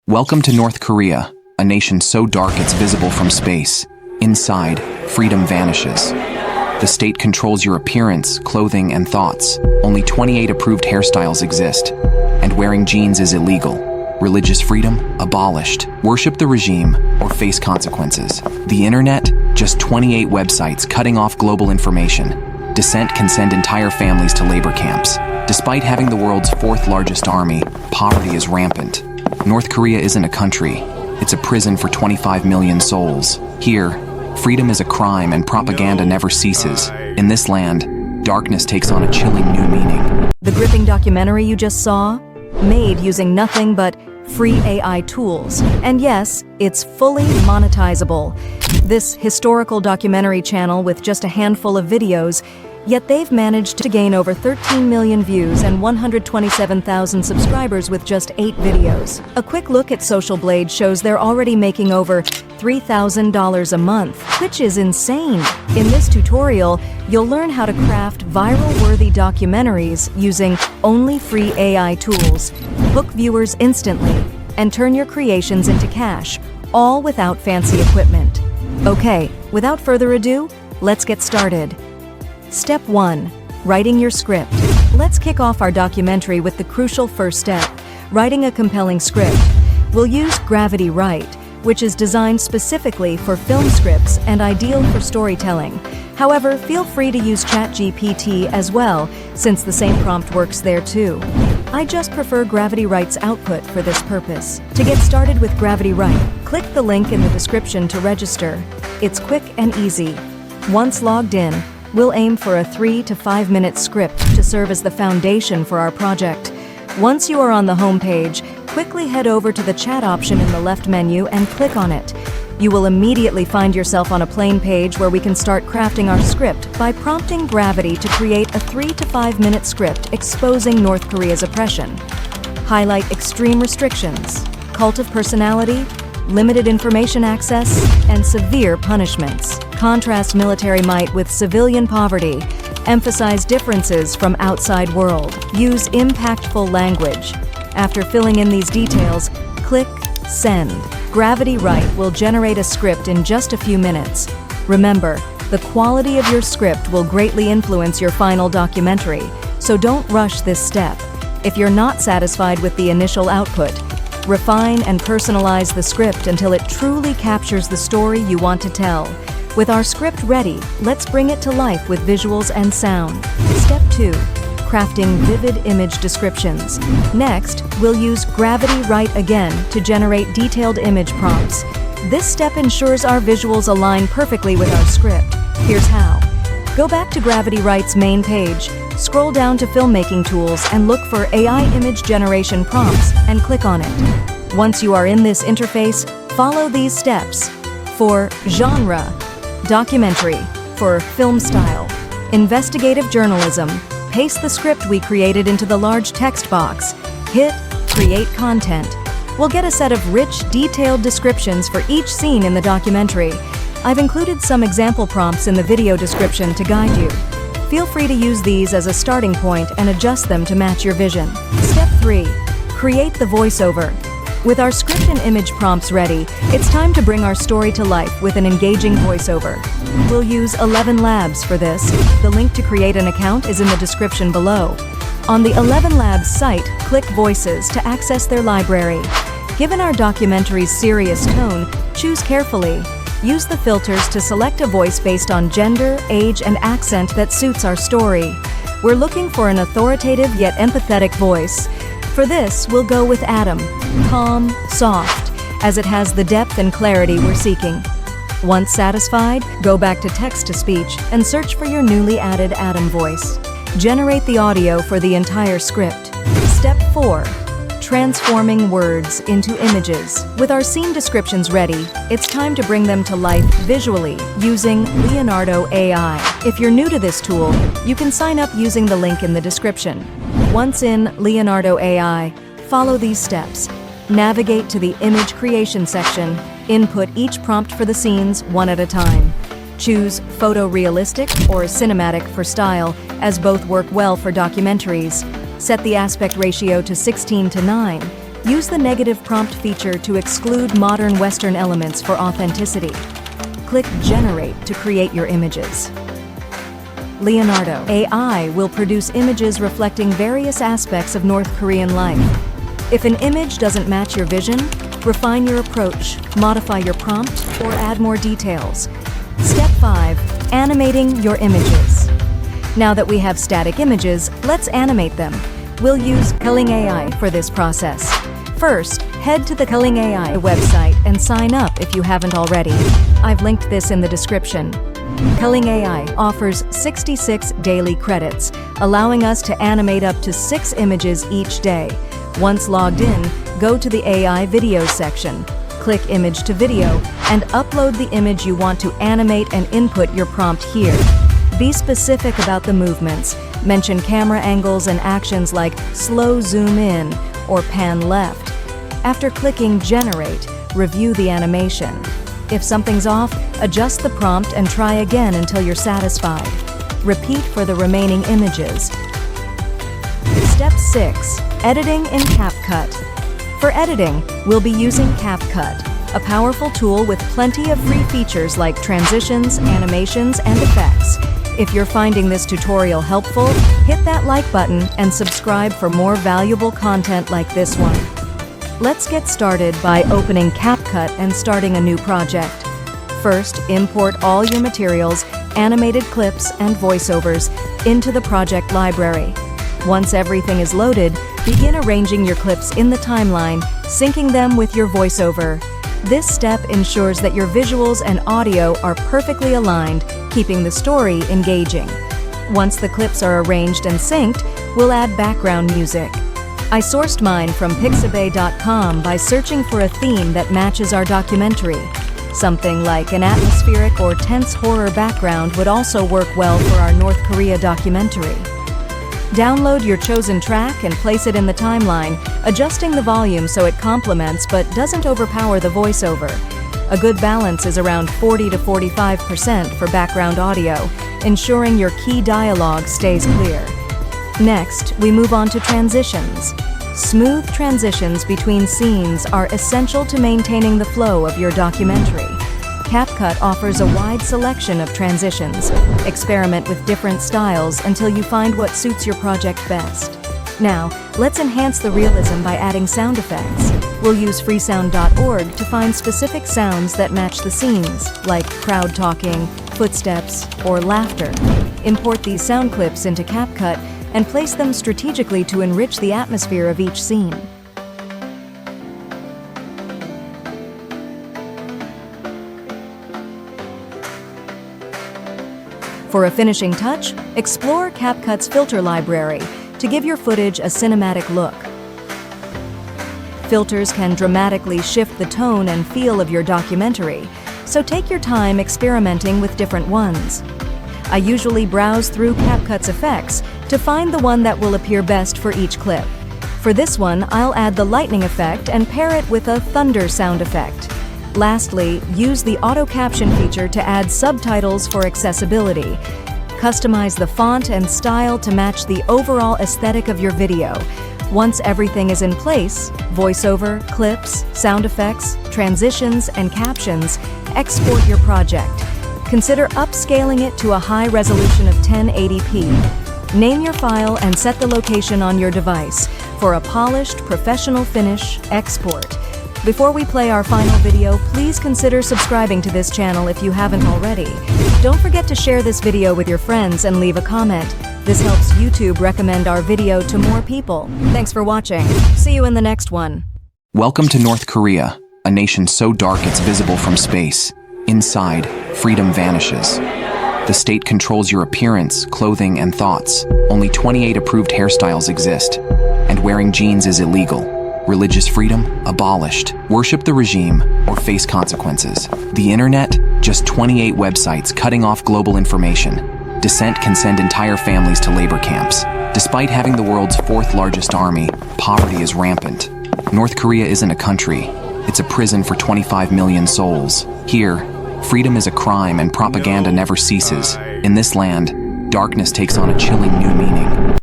Welcome to North Korea, a nation so dark it's visible from space. Inside, freedom vanishes. The state controls your appearance, clothing, and thoughts. Only 28 approved hairstyles exist, and wearing jeans is illegal. Religious freedom? Abolished. Worship the regime or face consequences. The internet? Just 28 websites cutting off global information. Dissent can send entire families to labor camps. Despite having the world's fourth largest army, poverty is rampant. North Korea isn't a country. It's a prison for 25 million souls. Here, freedom is a crime and propaganda never ceases. In this land, darkness takes on a chilling new meaning. The gripping documentary you just saw? Made using nothing but free AI tools. And yes, it's fully monetizable. This historical documentary channel with just a handful of videos, yet they've managed to gain over 13 million views and 127,000 subscribers with just 8 videos. A quick look at Social Blade shows they're already making over $3,000 a month, which is insane. In this tutorial, you'll learn how to craft viral-worthy documentaries using only free AI tools, hook viewers instantly, and turn your creations into cash, all without fancy equipment. Okay, without further ado, let's get started. Step 1. Writing your script. Let's kick off our documentary with the crucial first step, writing a compelling script. We'll use Gravity Write, which is designed specifically for film scripts and ideal for storytelling. However, feel free to use ChatGPT as well, since the same prompt works there too. I just prefer Gravity Write's output for this purpose. To get started with Gravity Write, click the link in the description to register. It's quick and easy. Once logged in, we'll aim for a 3 to 5 minute script to serve as the foundation for our project. Once you are on the home page, quickly head over to the chat option in the left menu and click on it. You will immediately find yourself on a plain page where we can start crafting our script by prompting Gravity to create a 3 to 5 minute script exposing North Korea's oppression. Highlight extreme restrictions, cult of personality, limited information access, and severe punishments. Contrast military might with civilian poverty. Emphasize differences from outside world. Use impactful language. After filling in these details, click Send. Gravity Write will generate a script in just a few minutes. Remember, the quality of your script will greatly influence your final documentary, so don't rush this step. If you're not satisfied with the initial output, refine and personalize the script until it truly captures the story you want to tell. With our script ready, let's bring it to life with visuals and sound. Step 2. Crafting vivid image descriptions. Next, we'll use Gravity Write again to generate detailed image prompts. This step ensures our visuals align perfectly with our script. Here's how. Go back to Gravity Write's main page, scroll down to Filmmaking Tools and look for AI Image Generation Prompts and click on it. Once you are in this interface, follow these steps. For genre, documentary. For film style, investigative journalism, paste the script we created into the large text box. Hit Create Content. We'll get a set of rich, detailed descriptions for each scene in the documentary. I've included some example prompts in the video description to guide you. Feel free to use these as a starting point and adjust them to match your vision. Step 3. Create the voiceover. With our script and image prompts ready, it's time to bring our story to life with an engaging voiceover. We'll use 11 Labs for this. The link to create an account is in the description below. On the 11 Labs site, click Voices to access their library. Given our documentary's serious tone, choose carefully. Use the filters to select a voice based on gender, age, and accent that suits our story. We're looking for an authoritative yet empathetic voice. For this, we'll go with Adam, calm, soft, as it has the depth and clarity we're seeking. Once satisfied, go back to text-to-speech and search for your newly added Adam voice. Generate the audio for the entire script. Step 4. Transforming words into images. With our scene descriptions ready, it's time to bring them to life visually using Leonardo AI. If you're new to this tool, you can sign up using the link in the description. Once in Leonardo AI, follow these steps. Navigate to the image creation section. Input each prompt for the scenes one at a time. Choose photorealistic or cinematic for style, as both work well for documentaries. Set the aspect ratio to 16:9. Use the negative prompt feature to exclude modern Western elements for authenticity. Click Generate to create your images. Leonardo AI will produce images reflecting various aspects of North Korean life. If an image doesn't match your vision, refine your approach, modify your prompt, or add more details. Step 5. Animating your images. Now that we have static images, let's animate them. We'll use Unveiling AI for this process. First, head to the Unveiling AI website and sign up if you haven't already. I've linked this in the description. Unveiling AI offers 66 daily credits, allowing us to animate up to 6 images each day. Once logged in, go to the AI video section, click Image to Video, and upload the image you want to animate and input your prompt here. Be specific about the movements. Mention camera angles and actions like slow zoom in or pan left. After clicking Generate, review the animation. If something's off, adjust the prompt and try again until you're satisfied. Repeat for the remaining images. Step 6. Editing in CapCut. For editing, we'll be using CapCut, a powerful tool with plenty of free features like transitions, animations, and effects. If you're finding this tutorial helpful, hit that like button and subscribe for more valuable content like this one. Let's get started by opening CapCut and starting a new project. First, import all your materials, animated clips, and voiceovers into the project library. Once everything is loaded, begin arranging your clips in the timeline, syncing them with your voiceover. This step ensures that your visuals and audio are perfectly aligned, keeping the story engaging. Once the clips are arranged and synced, we'll add background music. I sourced mine from pixabay.com by searching for a theme that matches our documentary. Something like an atmospheric or tense horror background would also work well for our North Korea documentary. Download your chosen track and place it in the timeline, adjusting the volume so it complements but doesn't overpower the voiceover. A good balance is around 40 to 45% for background audio, ensuring your key dialogue stays clear. Next, we move on to transitions. Smooth transitions between scenes are essential to maintaining the flow of your documentary. CapCut offers a wide selection of transitions. Experiment with different styles until you find what suits your project best. Now, let's enhance the realism by adding sound effects. We'll use freesound.org to find specific sounds that match the scenes, like crowd talking, footsteps, or laughter. Import these sound clips into CapCut and place them strategically to enrich the atmosphere of each scene. For a finishing touch, explore CapCut's filter library to give your footage a cinematic look. Filters can dramatically shift the tone and feel of your documentary, so take your time experimenting with different ones. I usually browse through CapCut's effects to find the one that will appear best for each clip. For this one, I'll add the lightning effect and pair it with a thunder sound effect. Lastly, use the auto caption feature to add subtitles for accessibility. Customize the font and style to match the overall aesthetic of your video. Once everything is in place, voiceover, clips, sound effects, transitions, and captions, export your project. Consider upscaling it to a high resolution of 1080p. Name your file and set the location on your device for a polished, professional finish export. Before we play our final video, please consider subscribing to this channel if you haven't already. Don't forget to share this video with your friends and leave a comment. This helps YouTube recommend our video to more people. Thanks for watching. See you in the next one. Welcome to North Korea, a nation so dark it's visible from space. Inside, freedom vanishes. The state controls your appearance, clothing, and thoughts. Only 28 approved hairstyles exist, and wearing jeans is illegal. Religious freedom? Abolished. Worship the regime or face consequences. The internet? Just 28 websites cutting off global information. Dissent can send entire families to labor camps. Despite having the world's 4th largest army, poverty is rampant. North Korea isn't a country. It's a prison for 25 million souls. Here, freedom is a crime and propaganda never ceases. In this land, darkness takes on a chilling new meaning.